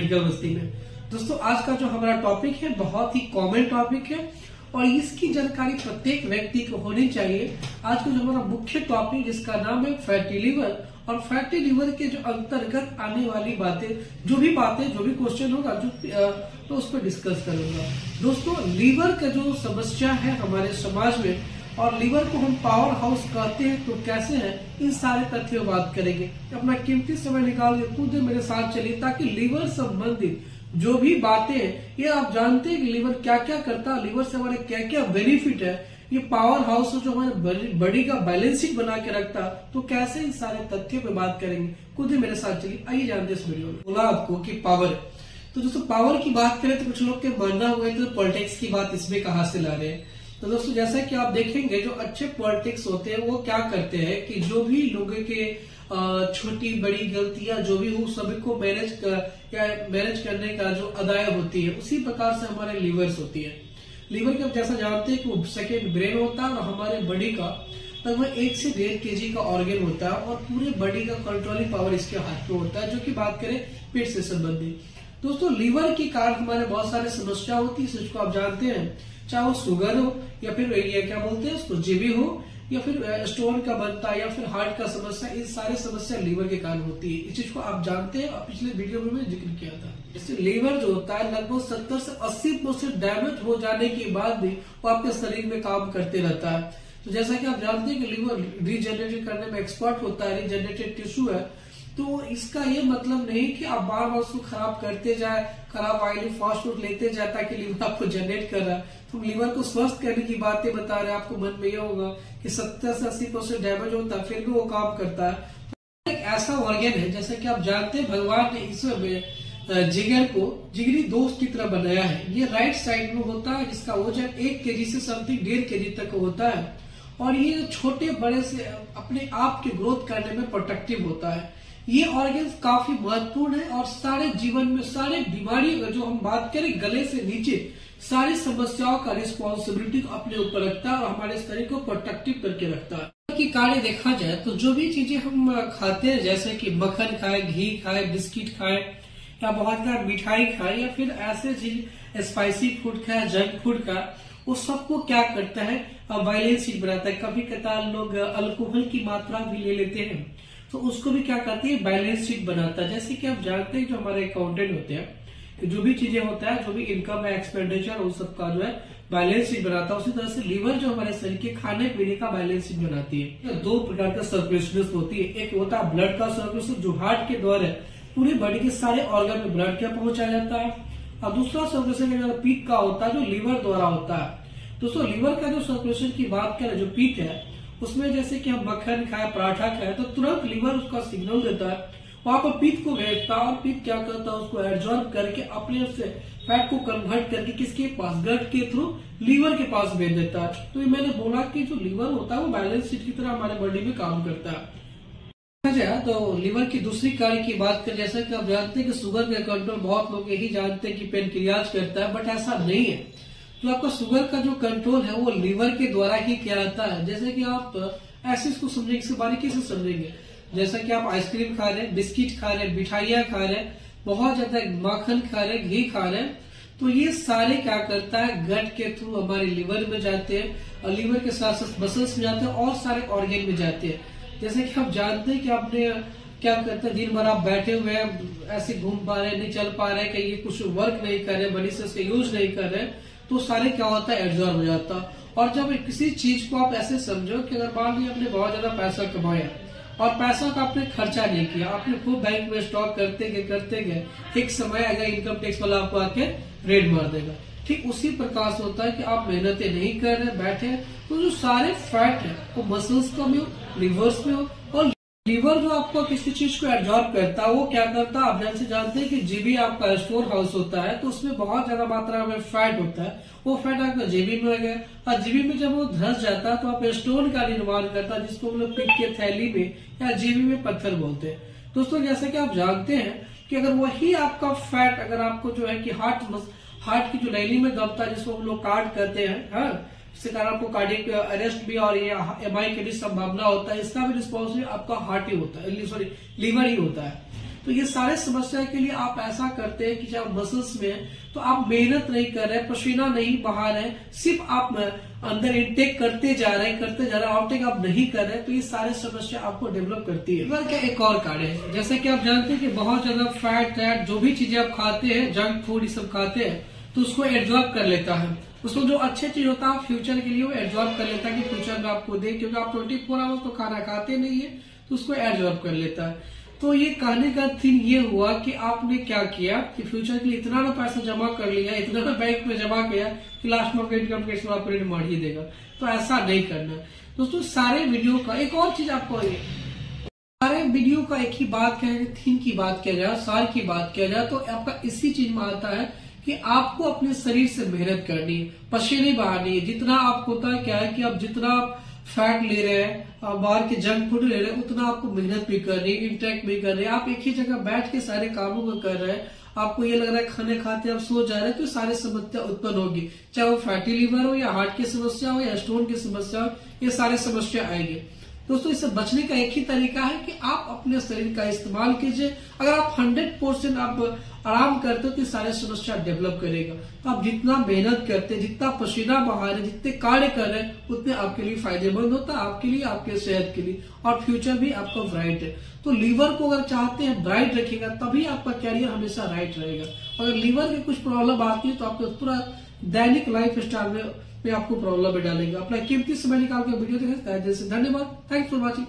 Medical मस्ती में। दोस्तों आज का जो हमारा टॉपिक है बहुत ही कॉमन टॉपिक है और इसकी जानकारी प्रत्येक व्यक्ति को होनी चाहिए। आज का जो हमारा मुख्य टॉपिक जिसका नाम है फैटी लिवर, और फैटी लिवर के जो अंतर्गत आने वाली बातें जो भी क्वेश्चन होगा तो उस पर डिस्कस करूंगा। दोस्तों लीवर का जो समस्या है हमारे समाज में और लीवर को हम पावर हाउस कहते हैं तो कैसे है, इन सारे तथ्यों बात करेंगे। अपना कीमती समय निकाल के खुद मेरे साथ चलिए ताकि लीवर संबंधित जो भी बातें हैं ये आप जानते हैं कि लीवर क्या क्या करता है, लीवर से हमारे क्या क्या बेनिफिट है, ये पावर हाउस जो हमारे बॉडी का बैलेंसिंग बना के रखता, तो कैसे इन सारे तथ्यों पे बात करेंगे। खुद ही मेरे साथ चलिए, आइए जानते हैं इस वीडियो में। बोला आपको कि पावर है, तो दोस्तों पावर की बात करें तो कुछ लोग के मानना हुआ है तो पॉलिटिक्स की बात इसमें कहां से ला रहे हैं। तो दोस्तों जैसा कि आप देखेंगे जो अच्छे पॉलिटिक्स होते हैं वो क्या करते हैं कि जो भी लोगों के छोटी बड़ी गलतियां जो भी हो सभी को मैनेज करने का जो अदाय होती है, उसी प्रकार से हमारे लीवर्स होती है। लीवर का जैसा जानते हैं कि वो सेकेंड ब्रेन होता है और हमारे बॉडी का लगभग 1 से 1.5 kg का ऑर्गन होता है और पूरे बॉडी का कंट्रोलिंग पावर इसके हाथ में होता है। जो कि बात करें पेट से संबंधित, दोस्तों लीवर के कारण हमारे बहुत सारे समस्या होती है, जिसको आप जानते हैं, चाहे वो शुगर हो या फिर ये क्या बोलते हैं उसको जीबी हो या फिर स्टोन का बनता है या फिर हार्ट का समस्या, इन सारी समस्या लीवर के कारण होती है। इस चीज को आप जानते हैं, पिछले वीडियो में मैंने जिक्र किया था। इससे लीवर जो होता है लगभग 70 से 80% डैमेज हो जाने के बाद भी वो आपके शरीर में काम करते रहता है। तो जैसा कि आप जानते हैं कि लीवर रीजनरेट करने में एक्सपर्ट होता है, रीजनरेटेड टिश्यू है, तो इसका ये मतलब नहीं कि आप बार बार उसको खराब करते जाए, खराब ऑयली फास्ट फूड लेते जाए ताकि लीवर आपको जनरेट कर रहा है। तो लीवर को स्वस्थ करने की बातें बता रहे हैं, आपको मन में ये होगा कि 70 से 80% डैमेज होता है फिर भी वो काम करता है। तो एक ऐसा ऑर्गन है जैसे कि आप जानते हैं भगवान ने इसमें जिगर को जिगरी दोस्त की तरह बनाया है। ये राइट साइड में होता है जिसका वजन 1 kg से समथिंग 1.5 kg तक होता है और ये छोटे बड़े से अपने आप के ग्रोथ करने में प्रोटेक्टिव होता है। ये ऑर्गन काफी महत्वपूर्ण है और सारे जीवन में सारे बीमारी जो हम बात करें गले से नीचे सारी समस्याओं का रिस्पॉन्सिबिलिटी अपने ऊपर रखता है और हमारे शरीर को प्रोटेक्टिव करके रखता है। की कार्य देखा जाए तो जो भी चीजें हम खाते हैं जैसे कि मक्खन खाए, घी खाए, बिस्किट खाए या बहुत सारा मिठाई खाए या फिर ऐसे चीज स्पाइसी फूड खाए, जंक फूड का, वो सबको क्या करता है बैलेंस बनाता है। कभी कभार लोग अल्कोहल की मात्रा भी ले लेते हैं तो उसको भी क्या करती है बैलेंस शीट बनाता है। जैसे कि आप जानते हैं जो हमारे अकाउंटेंट होते हैं कि जो भी चीजें होता है, जो भी इनकम है, एक्सपेंडिचर, उन सबका जो है बैलेंस शीट बनाता है। उसी तरह से लीवर जो हमारे शरीर के खाने पीने का बैलेंस शीट बनाती है। 2 प्रकार का सर्कुलेशन होती है, एक होता है ब्लड का सर्कुलेशन जो हार्ट के द्वारा पूरी बॉडी के सारे ऑर्गन में ब्लड क्या पहुंचाया जाता है, और दूसरा सर्कुलेशन पीत का होता है जो लीवर द्वारा होता है। दोस्तों लीवर का जो सर्कुलेशन की बात करें, जो पीत है उसमें जैसे कि हम मक्खन खाए, पराठा खाए तो तुरंत लीवर उसका सिग्नल देता है, वहां पर पित्त को भेजता है और पित्त क्या करता है उसको एब्जॉर्ब करके अपने से फैट को कन्वर्ट करके किसके पास, गट के थ्रू लीवर के पास भेज देता है। तो ये मैंने बोला कि जो लीवर होता है वो बैलेंस शीट की तरह हमारे बॉडी में काम करता है। तो लीवर की दूसरी कार्य की बात करें, जैसा कि आप जानते हैं कि शुगर का कंट्रोल बहुत लोग यही जानते हैं कि पेनक्रियाज करता है, बट ऐसा नहीं है। तो आपका शुगर का जो कंट्रोल है वो लीवर के द्वारा ही किया जाता है। जैसे कि आप ऐसे इसको समझेंगे, इससे बारीकी से समझेंगे, जैसा कि आप आइसक्रीम खा रहे हैं, बिस्किट खा रहे हैं, मिठाइयां खा रहे हैं, बहुत ज्यादा मक्खन खा रहे हैं, घी खा रहे हैं, तो ये सारे क्या करता है गट के थ्रू हमारे लीवर में जाते हैं और लीवर के साथ साथ मसल्स में जाते हैं और सारे ऑर्गन में जाते हैं। जैसे कि आप जानते हैं कि आपने क्या करते हैं, दिन भर आप बैठे हुए हैं, ऐसे घूम पा रहे हैं, नहीं चल पा रहे हैं, कहीं कुछ वर्क नहीं कर रहे, बॉडी से उसका यूज नहीं कर रहे, तो सारे क्या होता है एब्जॉर्ब हो जाता। और जब किसी चीज को आप ऐसे समझो कि अगर मान लीजिए आपने बहुत ज्यादा पैसा कमाया और पैसा का आपने खर्चा नहीं किया, आपने खूब बैंक में स्टॉक करते गए, एक समय आएगा इनकम टैक्स वाला आपको आके रेड मार देगा। ठीक उसी प्रकार से होता है कि आप मेहनतें नहीं कर रहे, बैठे, तो जो सारे फैट है वो मसल्स में हो, लिवर्स में हो, और लीवर जो आपको किसी चीज को एब्जॉर्ब करता है वो क्या करता है, आप जैसे जानते हैं कि जीबी आपका स्टोर हाउस होता है तो उसमें बहुत ज्यादा मात्रा में फैट होता है, वो फैट आपका जीबी में हो गया और जीबी में जब वो धंस जाता है तो आप स्टोन का निर्माण करता है जिसको हम लोग पित्त के थैली में या जीबी में पत्थर बोलते हैं। दोस्तों जैसे कि आप जानते हैं कि अगर वही आपका फैट अगर आपको जो है कि हार्ट की जो नैली में दबता है जिसको हम लोग कार्ड कहते हैं, हाँ, इसके कारण आपको कार्डियक अरेस्ट भी और ये एमआई की भी संभावना होता है, इसका भी रिस्पॉन्सिबल आपका हार्ट ही होता है, सॉरी लीवर ही होता है। तो ये सारे समस्या के लिए आप ऐसा करते हैं कि जब मसल्स में है तो आप मेहनत नहीं कर रहे, पसीना नहीं बहा रहे, सिर्फ आप अंदर इनटेक करते जा रहे आउटटेक आप नहीं कर रहे, तो ये सारे समस्या आपको डेवलप करती है। लीवर का एक और कार्य है, जैसे कि आप जानते हैं कि बहुत ज्यादा फैट जो भी चीजें आप खाते हैं, जंक फूड ये सब खाते हैं, तो उसको एब्जॉर्ब कर लेता है। उसमें जो अच्छे चीज होता है फ्यूचर के लिए वो एब्जॉर्ब कर लेता है कि फ्यूचर में आपको दे, क्योंकि आप 24 आवर्स तो खाना खाते नहीं है, तो उसको एब्जॉर्ब कर लेता है। तो ये कहने का थीम ये हुआ कि आपने क्या किया कि फ्यूचर के लिए इतना ना पैसा जमा कर लिया, इतना ना बैंक में जमा किया कि लास्ट में आपका इनकम टैक्स आपको रेट मार ही देगा। तो ऐसा नहीं करना दोस्तों। सारे वीडियो का एक और चीज आपको, सारे वीडियो का एक ही बात कहेंगे, थीम की बात किया जाए, सार की बात किया जाए, तो आपका इसी चीज में आता है कि आपको अपने शरीर से मेहनत करनी है, पसीने बहानी है। जितना आप होता है क्या है कि आप जितना फैट ले रहे हैं, बाहर के जंक फूड ले रहे हैं, उतना आपको मेहनत भी कर रही है, इंटेक भी कर रहे हैं। आप एक ही जगह बैठ के सारे कामों को कर रहे हैं, आपको ये लग रहा है खाने खाते आप सो जा रहे हैं, तो सारी समस्या उत्पन्न होगी, चाहे वो फैटी लीवर हो या हार्ट की समस्या हो या स्टोन की समस्या हो, ये सारी समस्या आएगी। दोस्तों इससे बचने का एक ही तरीका है कि आप अपने शरीर का इस्तेमाल कीजिए। अगर आप 100% आप आराम करते हो तो सारे समस्या डेवलप करेगा। तो आप जितना मेहनत करते हैं, जितना पसीना बहा रहे, जितने कार्य कर रहे हैं, उतने आपके लिए फायदेमंद होता है, आपके लिए, आपके सेहत के लिए, और फ्यूचर भी आपका ब्राइट है। तो लीवर को अगर चाहते हैं ब्राइट रखिएगा, तभी आपका कैरियर हमेशा राइट रहेगा। अगर लीवर की कुछ प्रॉब्लम आती है तो आपको पूरा दैनिक लाइफ स्टाइल में आपको प्रॉब्लम में डालेगा। अपना कीमती समय निकाल के वीडियो देखें। धन्यवाद, थैंक्स फॉर वॉचिंग।